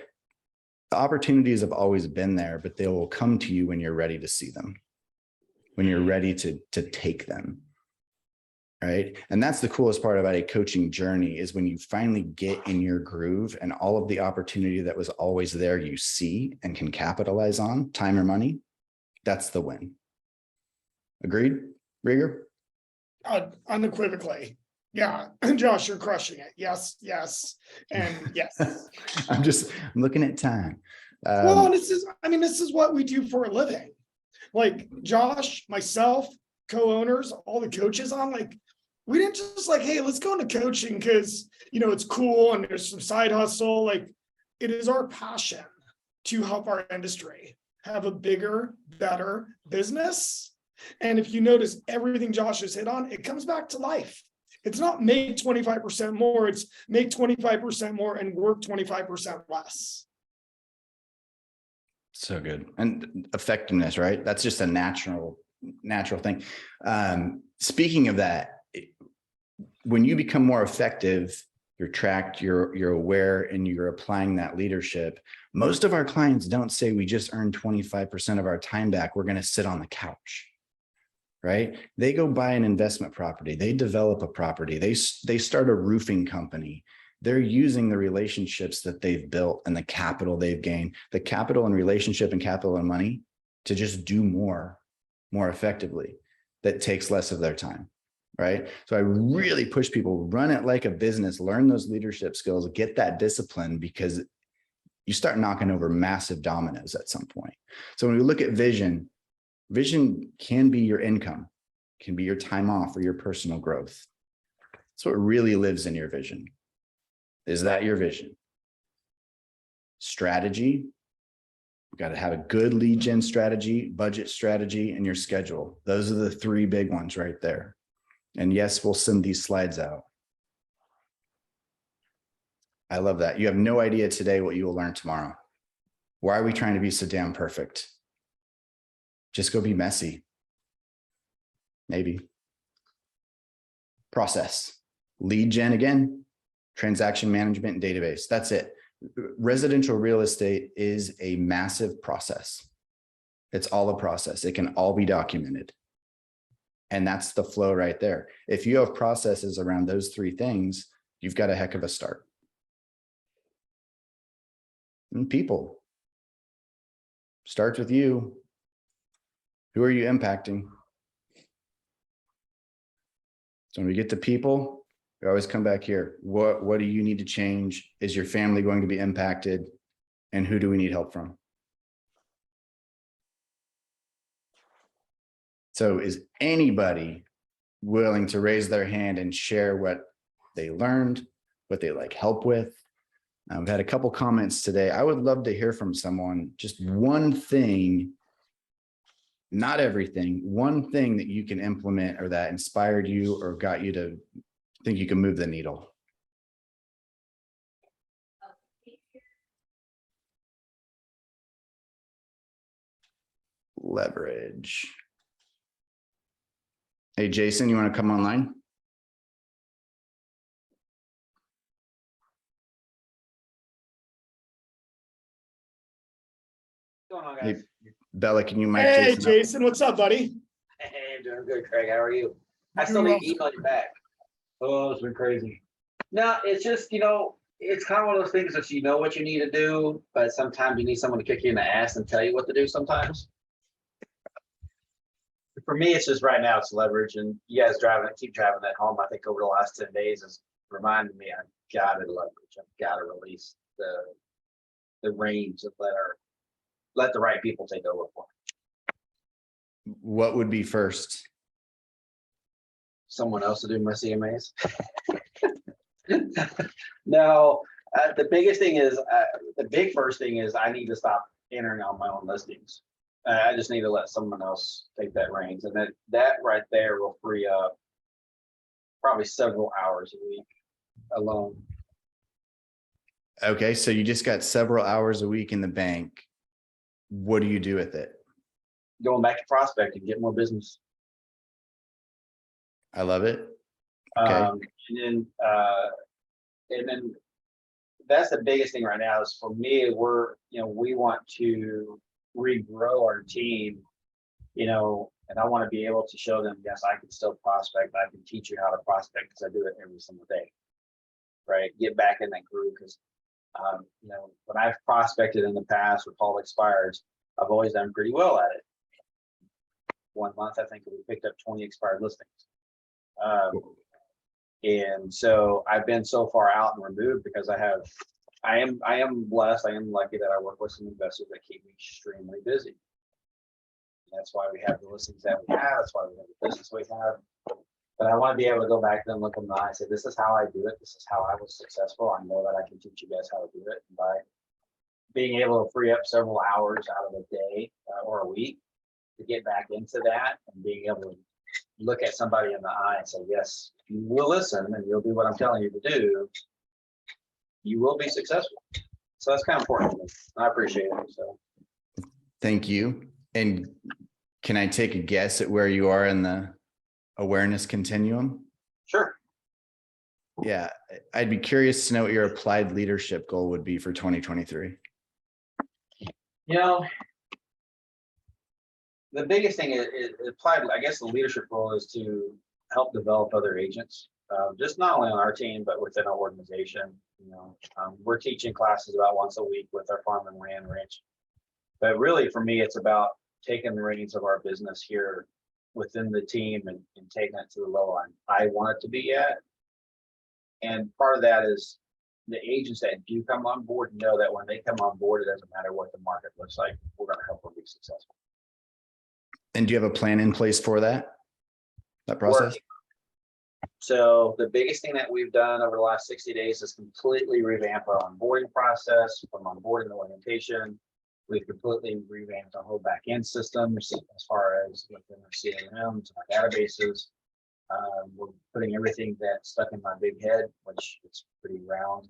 the opportunities have always been there, but they will come to you when you're ready to see them, when you're ready to take them, right? And that's the coolest part about a coaching journey, is when you finally get in your groove and all of the opportunity that was always there you see and can capitalize on, time or money. That's the win. Agreed, Rieger?
Unequivocally. Yeah, Josh, you're crushing it. Yes, and yes.
I'm looking at time.
Well, this is what we do for a living. Like Josh, myself, co-owners, all the coaches on, we didn't just hey, let's go into coaching because, it's cool and there's some side hustle. Like, it is our passion to help our industry have a bigger, better business. And if you notice everything Josh has hit on, it comes back to life. It's not make 25% more, it's make 25% more and work 25% less.
So good. And effectiveness, right? That's just a natural thing. Speaking of that, when you become more effective, you're tracked, you're aware, and you're applying that leadership. Most of our clients don't say we just earned 25% of our time back, we're going to sit on the couch. Right? They go buy an investment property. They develop a property. They start a roofing company. They're using the relationships that they've built and the capital they've gained, the capital and relationship and capital and money, to just do more effectively. That takes less of their time. Right? So I really push people, run it like a business, learn those leadership skills, get that discipline, because you start knocking over massive dominoes at some point. So when we look at vision can be your income, can be your time off or your personal growth. That's what really lives in your vision. Is that your vision? Strategy. You've got to have a good lead gen strategy, budget strategy, and your schedule. Those are the three big ones right there. And yes, we'll send these slides out. I love that. You have no idea today what you will learn tomorrow. Why are we trying to be so damn perfect? Just go be messy. Maybe. Process. Lead gen again. Transaction management and database. That's it. Residential real estate is a massive process. It's all a process. It can all be documented. And that's the flow right there. If you have processes around those three things, you've got a heck of a start. And people. Starts with you. Who are you impacting? So when we get to people, we always come back here. What do you need to change? Is your family going to be impacted? And who do we need help from? So is anybody willing to raise their hand and share what they learned, what they like help with? I've had a couple comments today. I would love to hear from someone, just one thing not everything, one thing that you can implement or that inspired you or got you to think you can move the needle. Leverage. Hey, Jason, you want to come online?
What's going on,
Hey,
guys?
Bella, can you mic
Hey,
Jason up?
Jason, what's up, buddy?
Hey, I'm doing good, Craig. How are you? I still need to email you back. Oh, it's been crazy. No, it's just, it's kind of one of those things that you know what you need to do, but sometimes you need someone to kick you in the ass and tell you what to do sometimes. For me, it's just right now it's leverage, and you guys keep driving that home. I think over the last 10 days has reminded me I've got to leverage. I've got to release the reins and let the right people take over for me.
What would be first?
Someone else to do my CMAs. No, the biggest thing is, the first thing is I need to stop entering on my own listings. I just need to let someone else take that reins, and that right there will free up probably several hours a week alone.
Okay, so you just got several hours a week in the bank. What do you do with it?
Going back to prospecting, get more business.
I love it. Okay.
And then that's the biggest thing right now is for me, we want to regrow our team, and I want to be able to show them, yes, I can still prospect. I can teach you how to prospect because I do it every single day, right? Get back in that groove because, when I've prospected in the past with Paul Expires, I've always done pretty well at it. 1 month, I think we picked up 20 expired listings. And so I've been so far out and removed because I am blessed. I am lucky that I work with some investors that keep me extremely busy. That's why we have the listings that we have. That's why we have the business we have. But I want to be able to go back and look them in the eye and say, this is how I do it. This is how I was successful. I know that I can teach you guys how to do it. And by being able to free up several hours out of a day or a week to get back into that and being able to look at somebody in the eye and say, yes, if you will listen and you'll do what I'm telling you to do, you will be successful. So that's kind of important to me. I appreciate it. So
Thank you. And can I take a guess at where you are in the awareness continuum?
sure.
Yeah, I'd be curious to know what your applied leadership goal would be for 2023.
The biggest thing is applied, I guess the leadership role is to help develop other agents, just not only on our team, but within our organization. We're teaching classes about once a week with our farm and ranch. But really for me, it's about taking the reins of our business here within the team and taking it to the level I want it to be at. And part of that is the agents that do come on board know that when they come on board, it doesn't matter what the market looks like, we're going to help them be successful.
And do you have a plan in place for that process?
So the biggest thing that we've done over the last 60 days is completely revamp our onboarding process from onboarding to orientation. We've completely revamped our whole back-end systems as far as within our CRMs, our databases. We're putting everything that's stuck in my big head, which is pretty round.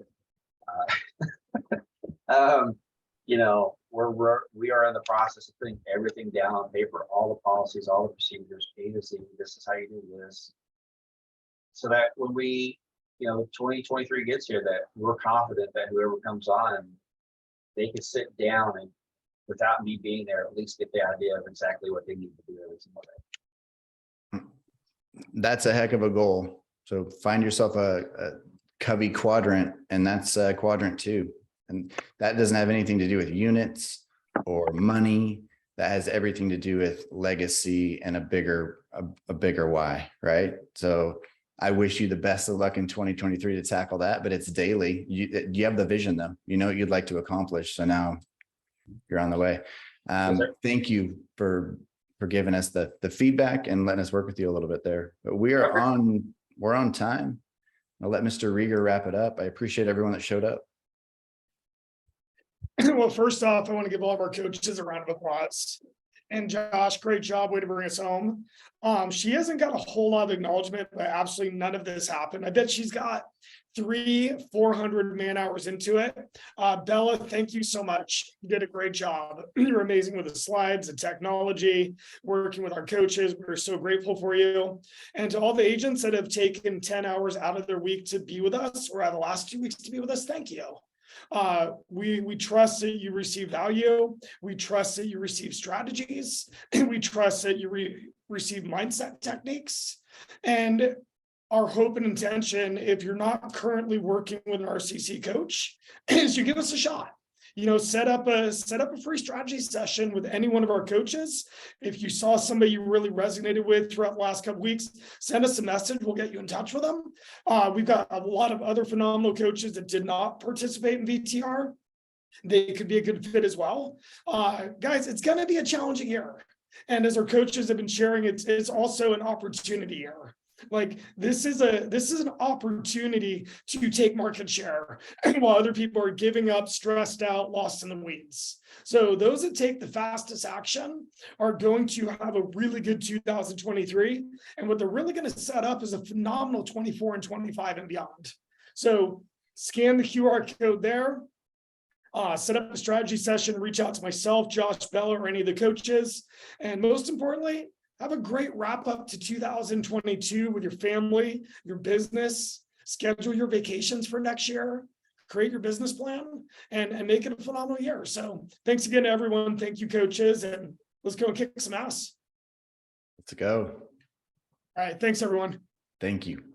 We are in the process of putting everything down on paper, all the policies, all the procedures, A to Z. This is how you do this. So that when 2023 gets here, that we're confident that whoever comes on, they can sit down and without me being there, at least get the idea of exactly what they need to do every single day.
That's a heck of a goal. So find yourself a Covey quadrant, and that's quadrant 2. And that doesn't have anything to do with units or money. That has everything to do with legacy and a bigger why, right? So I wish you the best of luck in 2023 to tackle that, but it's daily. You have the vision though, what you'd like to accomplish. So now you're on the way. Thank you for giving us the feedback and letting us work with you a little bit there. But we're on time. I'll let Mr. Rieger wrap it up. I appreciate everyone that showed up.
Well, first off, I want to give all of our coaches a round of applause. And Josh, great job. Way to bring us home. She hasn't got a whole lot of acknowledgement, but absolutely none of this happened. I bet she's got 400 man hours into it. Bella, thank you so much. You did a great job. You're amazing with the slides, the technology, working with our coaches. We're so grateful for you. And to all the agents that have taken 10 hours out of their week to be with us, or out of the last 2 weeks to be with us, thank you. We trust that you receive value. We trust that you receive strategies. And we trust that you receive mindset techniques. And our hope and intention, if you're not currently working with an RCC coach, is you give us a shot. You know, set up a free strategy session with any one of our coaches. If you saw somebody you really resonated with throughout the last couple of weeks, send us a message. We'll get you in touch with them. We've got a lot of other phenomenal coaches that did not participate in VTR. They could be a good fit as well. Guys, it's going to be a challenging year. And as our coaches have been sharing, it's also an opportunity year. Like this is an opportunity to take market share while other people are giving up, stressed out, lost in the weeds. So those that take the fastest action are going to have a really good 2023. And what they're really going to set up is a phenomenal 24 and 25 and beyond. So scan the QR code there. Set up a strategy session, reach out to myself, Josh, Bella, or any of the coaches. And most importantly, have a great wrap up to 2022 with your family, your business, schedule your vacations for next year, create your business plan, and make it a phenomenal year. So thanks again to everyone. Thank you, coaches, and let's go and kick some ass.
Let's go.
All right. Thanks, everyone.
Thank you.